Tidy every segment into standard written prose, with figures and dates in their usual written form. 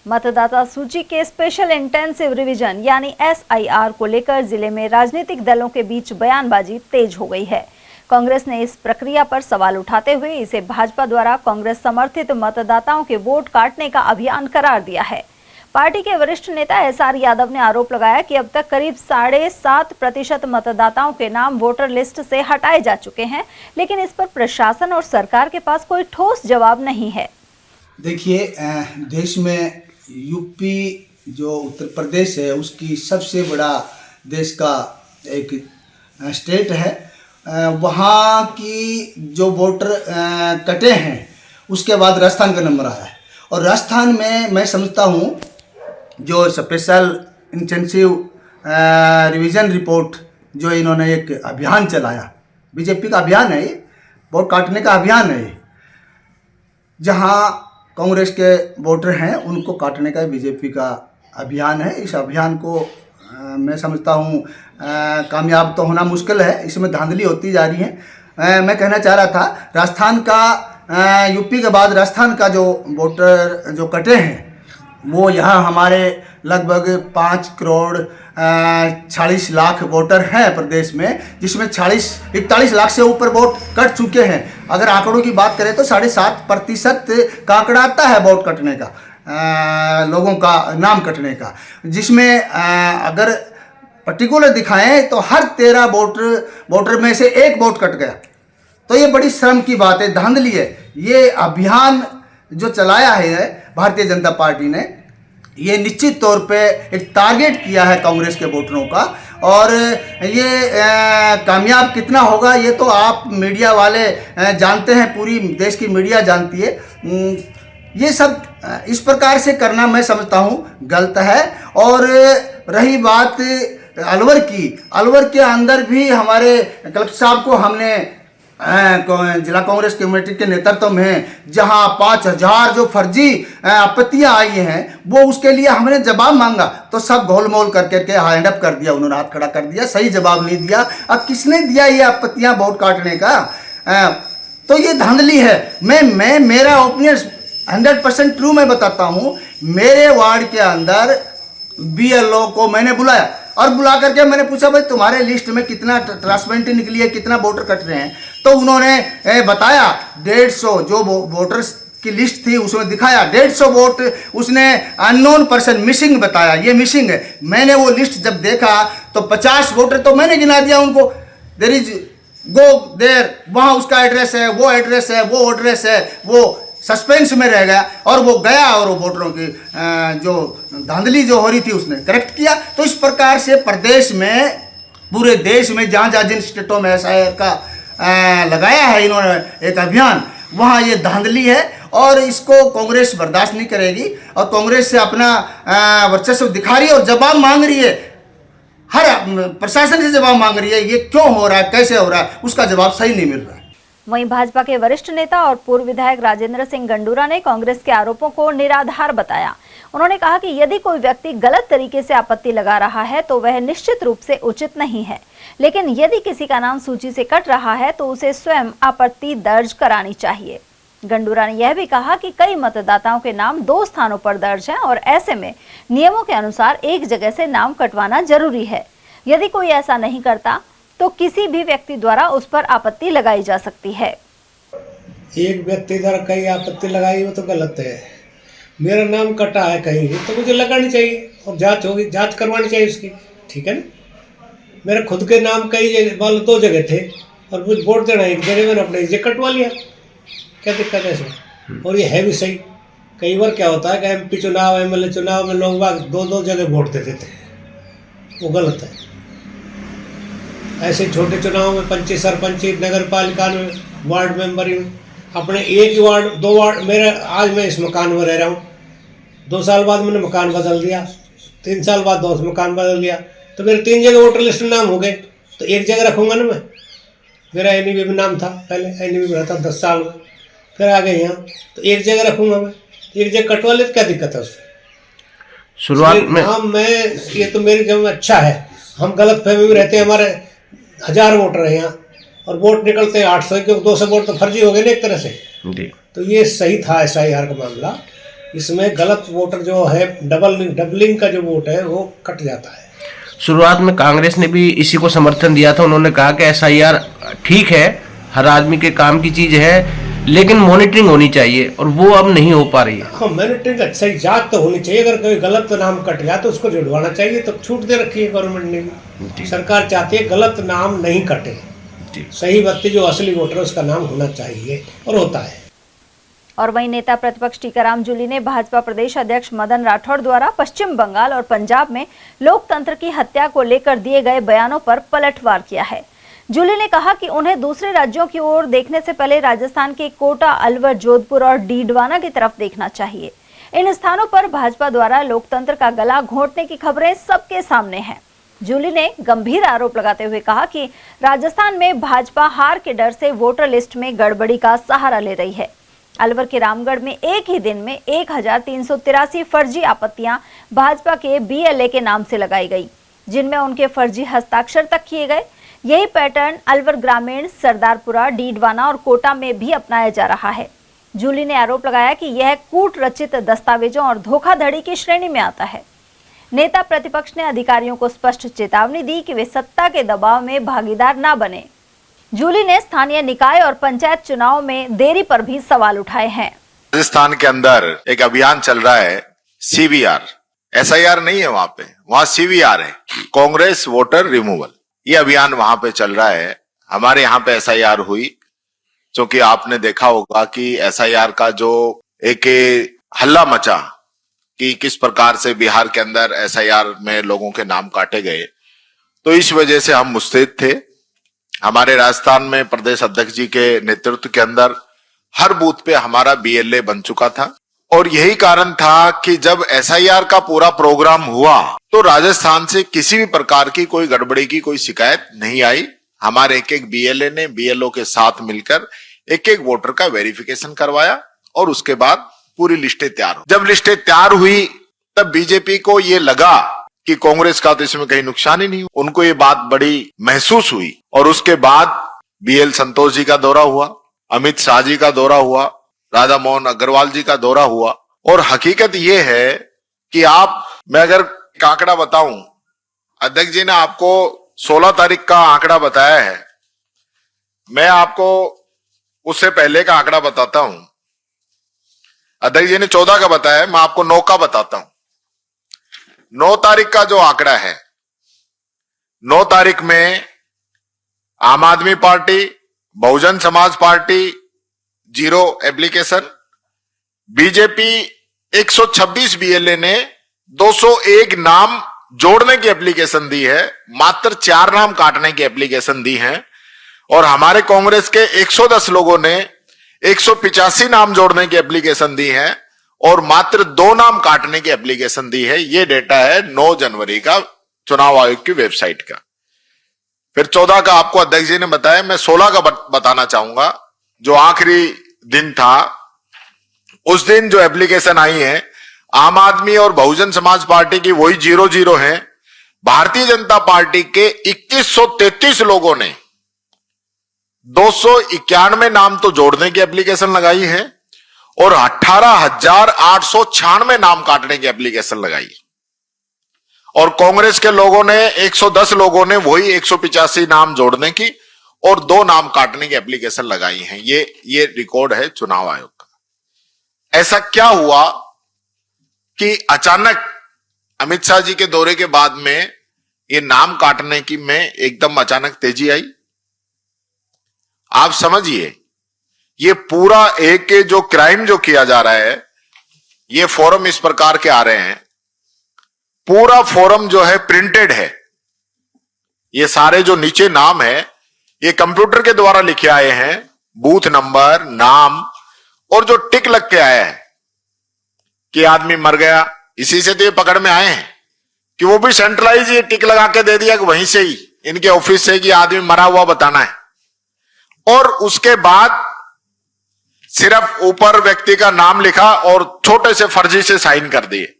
मतदाता सूची के स्पेशल इंटेंसिव रिवीजन यानी SIR को लेकर जिले में राजनीतिक दलों के बीच बयानबाजी तेज हो गई है। कांग्रेस ने इस प्रक्रिया पर सवाल उठाते हुए इसे भाजपा द्वारा कांग्रेस समर्थित मतदाताओं के वोट काटने का अभियान करार दिया है। पार्टी के वरिष्ठ नेता SR यादव ने आरोप लगाया कि अब तक करीब 7.5% मतदाताओं के नाम वोटर लिस्ट से हटाए जा चुके हैं, लेकिन इस पर प्रशासन और सरकार के पास कोई ठोस जवाब नहीं है। देखिए, देश में यूपी जो उत्तर प्रदेश है उसकी सबसे बड़ा देश का एक स्टेट है। वहाँ की जो वोटर कटे हैं उसके बाद राजस्थान का नंबर आया है, और राजस्थान में मैं समझता हूँ जो स्पेशल इंटेंसिव रिवीजन रिपोर्ट जो इन्होंने एक अभियान चलाया, बीजेपी का अभियान है, ये वोट काटने का अभियान है, जहाँ कांग्रेस के वोटर हैं उनको काटने का बीजेपी का अभियान है। इस अभियान को मैं समझता हूँ कामयाब तो होना मुश्किल है, इसमें धांधली होती जा रही है। मैं कहना चाह रहा था राजस्थान का, यूपी के बाद राजस्थान का जो वोटर जो कटे हैं वो यहाँ हमारे लगभग 5 करोड़ 40 लाख वोटर हैं प्रदेश में, जिसमें 41 लाख से ऊपर वोट कट चुके हैं। अगर आंकड़ों की बात करें तो 7.5% का आंकड़ा आता है वोट कटने का, लोगों का नाम कटने का, जिसमें अगर पर्टिकुलर दिखाएं तो हर 13 वोटर में से 1 वोट कट गया। तो ये बड़ी शर्म की बात है, धांधली है। ये अभियान जो चलाया है भारतीय जनता पार्टी ने, ये निश्चित तौर पे एक टारगेट किया है कांग्रेस के वोटरों का, और ये कामयाब कितना होगा ये तो आप मीडिया वाले जानते हैं, पूरी देश की मीडिया जानती है। ये सब इस प्रकार से करना मैं समझता हूँ गलत है। और रही बात अलवर की, अलवर के अंदर भी हमारे कलेक्टर साहब को हमने जिला कांग्रेस कमेटी के नेतृत्व में जहां 5000 जो फर्जी आपत्तियां आई हैं वो उसके लिए हमने जवाब मांगा, तो सब गोलमोल करके हैंड अप कर दिया, उन्होंने हाथ खड़ा कर दिया, सही जवाब नहीं दिया। अब किसने दिया ये आपत्तियां वोट काटने का? तो ये धांधली है। मैं मेरा ओपिनियन 100% ट्रू मैं बताता हूँ। मेरे वार्ड के अंदर BLO को मैंने बुलाया और बुला करके मैंने पूछा भाई तुम्हारे लिस्ट में कितना ट्रांसपेरेंटी निकली है, कितना वोटर कट रहे हैं? तो उन्होंने बताया 150 जो वोटर्स की लिस्ट थी उसमें दिखाया 150 वोट उसने अननोन पर्सन मिसिंग बताया, ये मिसिंग है। मैंने वो लिस्ट जब देखा तो 50 वोटर तो मैंने गिना दिया उनको, देयर इज गो देयर, वहाँ उसका एड्रेस है, वो एड्रेस है, वो एड्रेस है, वो सस्पेंस में रह गया और वो गया और वो वोटरों की जो धांधली जो हो रही थी उसने करेक्ट किया। तो इस प्रकार से प्रदेश में, पूरे देश में जहाँ जहाँ जिन स्टेटों में SIR का लगाया है इन्होंने एक अभियान, वहाँ ये धांधली है और इसको कांग्रेस बर्दाश्त नहीं करेगी और कांग्रेस से अपना वर्चस्व दिखा रही है और जवाब मांग रही है, हर प्रशासन से जवाब मांग रही है। ये क्यों हो रहा है, कैसे हो रहा है, उसका जवाब सही नहीं मिल रहा है। वहीं भाजपा के वरिष्ठ नेता और पूर्व विधायक राजेंद्र सिंह गंडूरा ने कांग्रेस के आरोपों को निराधार बताया। उन्होंने कहा कि यदि कोई व्यक्ति गलत तरीके से आपत्ति लगा रहा है तो वह निश्चित रूप से उचित नहीं है, लेकिन यदि किसी का नाम सूची से कट रहा है तो उसे स्वयं आपत्ति दर्ज करानी चाहिए। गंडूरा ने यह भी कहा कि कई मतदाताओं के नाम 2 स्थानों पर दर्ज हैं और ऐसे में नियमों के अनुसार एक जगह से नाम कटवाना जरूरी है। यदि कोई ऐसा नहीं करता तो किसी भी व्यक्ति द्वारा उस पर आपत्ति लगाई जा सकती है। एक व्यक्ति द्वारा कई आपत्ति लगाई वो तो गलत है। मेरा नाम कटा है कहीं तो मुझे लगानी चाहिए और जांच होगी, जांच करवानी चाहिए उसकी, ठीक है ना। मेरे खुद के नाम कई जगह, मान लो 2 जगह थे और मुझे वोट देना एक जगह, मैंने अपने इसे कटवा लिया, क्या दिक्कत है इसमें? और ये है भी सही। कई बार क्या होता है कि MP चुनाव, MLA चुनाव में लोग 2-2 जगह वोट देते थे, वो गलत है। ऐसे छोटे चुनाव में पंचायत, सरपंच, नगर पालिका में, वार्ड मेंबर में, अपने एक ही वार्ड, 2 वार्ड, मेरा आज मैं इस मकान में रह रहा हूँ, 2 साल बाद मैंने मकान बदल दिया, 3 साल बाद 2 मकान बदल दिया, तो मेरे 3 जगह वोटर लिस्ट में नाम हो गए, तो एक जगह रखूँगा ना मैं। मेरा NEB में नाम था, पहले NEB में रहता 10 साल में, फिर आ गए यहाँ, तो एक जगह रखूँगा मैं, एक जगह कटवा ले तो क्या दिक्कत है उसमें? शुरुआत में हाँ, मैं ये तो मेरी जब अच्छा है, हम गलत फहमी में रहते हैं, हमारे 1000 वोटर हैं यहाँ और वोट निकलते हैं 800, क्योंकि 200 वोट तो फर्जी हो गए ना एक तरह से। तो ये सही था SIR का मामला, इसमें गलत वोटर जो है डबलिंग का जो वोट है वो कट जाता है। शुरुआत में कांग्रेस ने भी इसी को समर्थन दिया था। उन्होंने कहा कि एसआईआर ठीक है, हर आदमी के काम की चीज है, लेकिन मॉनिटरिंग होनी चाहिए, और वो अब नहीं हो पा रही है। हाँ, मॉनिटरिंग अच्छा ही जांच तो होनी चाहिए। अगर कोई गलत नाम कट गया तो उसको जुड़वाना चाहिए, तो छूट दे रखी है गवर्नमेंट ने भी। सरकार चाहती है गलत नाम नहीं कटे, सही व्यक्ति जो असली वोटर है उसका नाम होना चाहिए, और होता है। और वहीं नेता प्रतिपक्ष टीकाराम जूली ने भाजपा प्रदेश अध्यक्ष मदन राठौड़ द्वारा पश्चिम बंगाल और पंजाब में लोकतंत्र की हत्या को लेकर दिए गए बयानों पर पलटवार किया है। जूली ने कहा कि उन्हें दूसरे राज्यों की ओर देखने से पहले राजस्थान के कोटा, अलवर, जोधपुर और डीडवाना की तरफ देखना चाहिए। इन स्थानों पर भाजपा द्वारा लोकतंत्र का गला घोंटने की खबरें सबके सामने हैं। जूली ने गंभीर आरोप लगाते हुए कहा कि राजस्थान में भाजपा हार के डर से वोटर लिस्ट में गड़बड़ी का सहारा ले रही है। अलवर के रामगढ़ में एक ही दिन में 1383 फर्जी आपत्तियां भाजपा के बीएलए के नाम से लगाई गई, जिनमें उनके फर्जी हस्ताक्षर तक किए गए। यही पैटर्न अलवर ग्रामीण, सरदारपुरा, डीडवाना और कोटा में भी अपनाया जा रहा है। जूली ने आरोप लगाया कि यह कूट रचित दस्तावेजों और धोखाधड़ी की श्रेणी में आता है। नेता प्रतिपक्ष ने अधिकारियों को स्पष्ट चेतावनी दी कि वे सत्ता के दबाव में भागीदार न बने। जूली ने स्थानीय निकाय और पंचायत चुनाव में देरी पर भी सवाल उठाए हैं। राजस्थान के अंदर एक अभियान चल रहा है सीवीआर, एसआईआर नहीं है वहां सीवीआर है, कांग्रेस वोटर रिमूवल। ये अभियान वहां पे चल रहा है। हमारे यहाँ पे एसआईआर हुई, क्योंकि आपने देखा होगा कि एसआईआर का जो एक हल्ला मचा कि किस प्रकार से बिहार के अंदर एसआईआर में लोगों के नाम काटे गए, तो इस वजह से हम मुस्तैद थे। हमारे राजस्थान में प्रदेश अध्यक्ष जी के नेतृत्व के अंदर हर बूथ पे हमारा बीएलए बन चुका था, और यही कारण था कि जब एसआईआर का पूरा प्रोग्राम हुआ तो राजस्थान से किसी भी प्रकार की कोई गड़बड़ी की कोई शिकायत नहीं आई। हमारे एक एक बीएलए ने बीएलओ के साथ मिलकर एक एक वोटर का वेरिफिकेशन करवाया, और उसके बाद पूरी लिस्टें तैयार हुई। जब लिस्टें तैयार हुई तब बीजेपी को ये लगा कि कांग्रेस का तो इसमें कहीं नुकसान ही नहीं, उनको ये बात बड़ी महसूस हुई। और उसके बाद बीएल संतोष जी का दौरा हुआ, अमित शाह जी का दौरा हुआ, राधा मोहन अग्रवाल जी का दौरा हुआ। और हकीकत ये है कि मैं अगर एक आंकड़ा बताऊं, अध्यक्ष जी ने आपको 16 तारीख का आंकड़ा बताया है, मैं आपको उससे पहले का आंकड़ा बताता हूं। अध्यक्ष जी ने 14 का बताया, मैं आपको 9 का बताता हूं। 9 तारीख का जो आंकड़ा है, 9 तारीख में आम आदमी party, Bahujan Samaj party 0 application, BJP 126 BLA ने 201 नाम जोड़ने की एप्लीकेशन दी है, मात्र 4 नाम काटने की एप्लीकेशन दी है। और हमारे कांग्रेस के 110 लोगों ने 185 नाम जोड़ने की एप्लीकेशन दी है, और मात्र 2 नाम काटने की एप्लीकेशन दी है। ये डेटा है 9 जनवरी का चुनाव आयोग की वेबसाइट का। फिर 14 का आपको अध्यक्ष जी ने बताया, मैं 16 का बताना चाहूंगा, जो आखिरी दिन था। उस दिन जो एप्लीकेशन आई है, आम आदमी और बहुजन समाज पार्टी की वही 0-0 है। भारतीय जनता पार्टी के 2133 लोगों ने 291 नाम तो जोड़ने की एप्लीकेशन लगाई है, और 18,896 नाम काटने की एप्लीकेशन लगाई। और कांग्रेस के लोगों ने 110 लोगों ने वही 185 नाम जोड़ने की और 2 नाम काटने की एप्लीकेशन लगाई है। ये रिकॉर्ड है चुनाव आयोग का। ऐसा क्या हुआ कि अचानक अमित शाह जी के दौरे के बाद में ये नाम काटने की में एकदम अचानक तेजी आई? आप समझिए, ये पूरा एक जो क्राइम जो किया जा रहा है, ये फोरम इस प्रकार के आ रहे हैं। पूरा फोरम जो है प्रिंटेड है। ये सारे जो नीचे नाम है, ये कंप्यूटर के द्वारा लिखे आए हैं, बूथ नंबर, नाम, और जो टिक लग के आया है कि आदमी मर गया, इसी से तो ये पकड़ में आए हैं कि वो भी सेंट्रलाइज ये टिक लगा के दे दिया कि वहीं से ही इनके ऑफिस से कि आदमी मरा हुआ बताना है। और उसके बाद सिर्फ ऊपर व्यक्ति का नाम लिखा और छोटे से फर्जी से साइन कर दिए।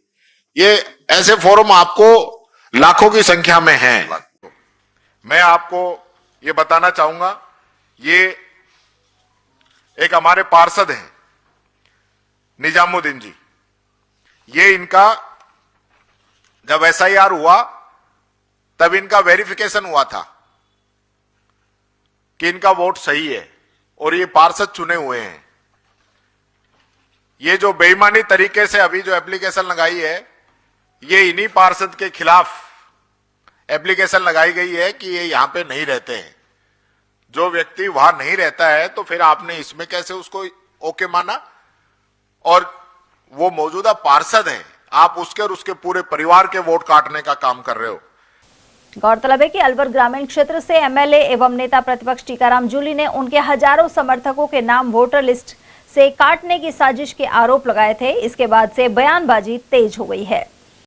ये ऐसे फोरम आपको लाखों की संख्या में हैं। मैं आपको ये बताना चाहूंगा, ये एक हमारे पार्षद हैं निजामुद्दीन जी, ये इनका जब एसआईआर हुआ तब इनका वेरिफिकेशन हुआ था कि इनका वोट सही है और ये पार्षद चुने हुए हैं। ये जो बेईमानी तरीके से अभी जो एप्लीकेशन लगाई है, ये इन्हीं पार्षद के खिलाफ एप्लीकेशन लगाई गई है कि ये यहां पे नहीं रहते हैं। जो व्यक्ति वहां नहीं रहता है तो फिर आपने इसमें कैसे उसको ओके माना? और वो मौजूदा पार्षद है, आप उसके और उसके पूरे परिवार के वोट काटने का काम कर रहे हो। गौरतलब है कि अलवर ग्रामीण क्षेत्र से एमएलए एवं नेता प्रतिपक्ष टीकाराम जूली ने उनके हजारों समर्थकों के नाम वोटर लिस्ट से काटने की साजिश के आरोप लगाए थे। इसके बाद से बयानबाजी तेज हो गई है।